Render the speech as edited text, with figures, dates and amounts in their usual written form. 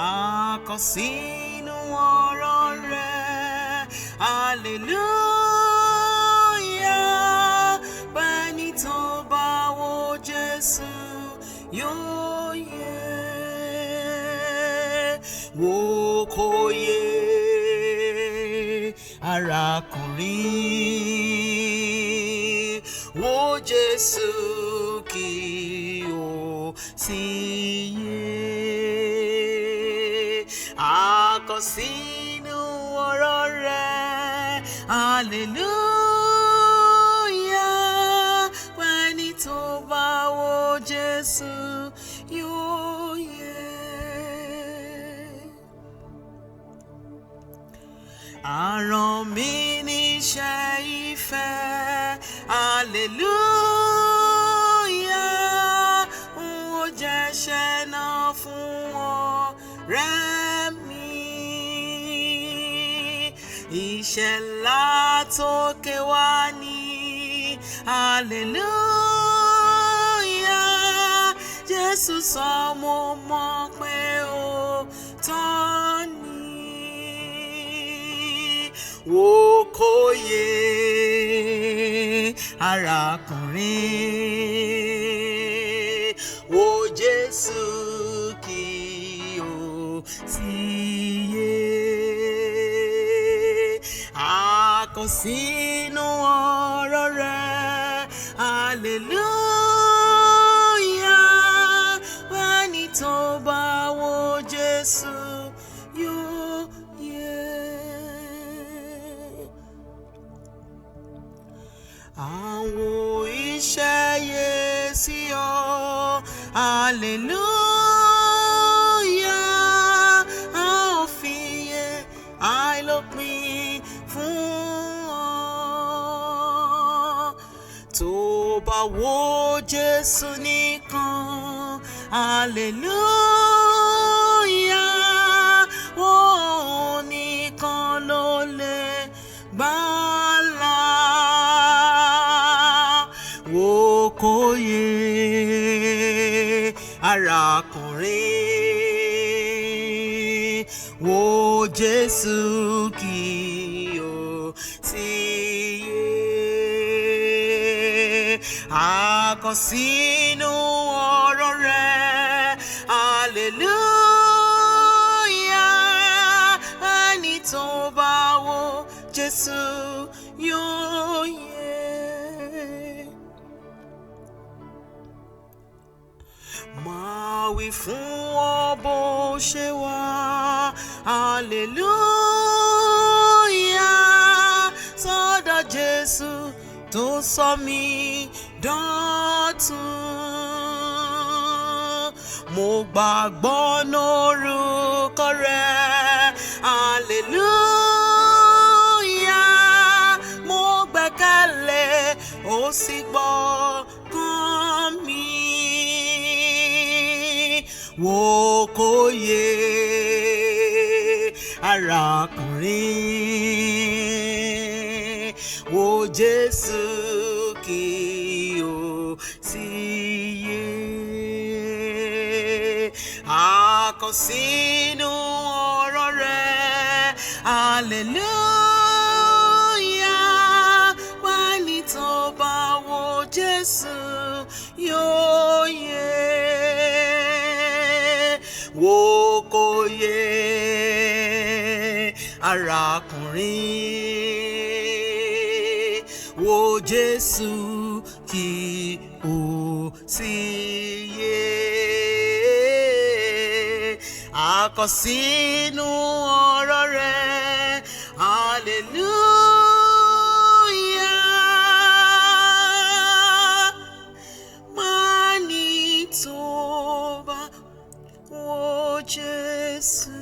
àkọsínú ọ̀rọ̀ rẹ̀, hallelujah. Bẹ́ẹ̀ni tó bá wo Jésù yóò yẹ, wò kò yẹ arákùnrin, wo Jésù kí o sì yẹ. Àkọsínú ọ̀rọ̀ rẹ̀, hallelujah. Bẹ́ẹ̀ni tó bá wo Jésù yóò yẹ. Àrán mi níṣẹ́ ìfẹ́, hallelujah. N ó jẹ́ṣẹ́ náà fún ọ̀rẹ́ mi. Ìṣẹ̀lá tókè wá ní, hallelujah. Jésù sọ mo mọ̀ pé ó tọ́ ni. Wò kò yẹ arákùnrin, wo Jésù kí o sì yẹ. Àkọsínú ọ̀rọ̀ rẹ̀, hallelujah. Bẹ́ẹ̀ni tó bá wo Jésù yóò yẹ. Àwọn iṣẹ́ yẹ sí ọ, hallelujah. A ò fi yẹ àìlópin fún ọ. Tó bá wo Jésù nìkan, hallelujah. Wọ́n nìkan ló lè gbàlà. Wò kò yẹ arákùnrin, wo Jésù kí o sì yẹ. Àkọsínú ọ̀rọ̀ rẹ̀, hallelujah. Ẹni tó bá wo Jésù yóò yẹ. Máa wí fún ọ bó ṣe wà, hallelujah. Sọ́dọ̀ Jésù tó sọ mí dọ̀tun. Mo gbàgbọ́ lórúkọ rẹ̀, hallelujah. Mo gbẹ́kẹ̀lé ó sì gbọ́kàn mi. Wò kò yẹ arákùnrin, wo Jésù kí o sì yẹ. Àkọsínú ọ̀rọ̀ rẹ̀, hallelujah. Bẹ́ẹ̀ni tó bá wo Jésù yóò yẹ. Wò kò yẹ arákùnrin, wo Jésù kí o sì yẹ. Àkọsínú ọ̀rọ̀ rẹ̀, hallelujah. Bẹ́ẹ̀ni tó bá wo Jésù.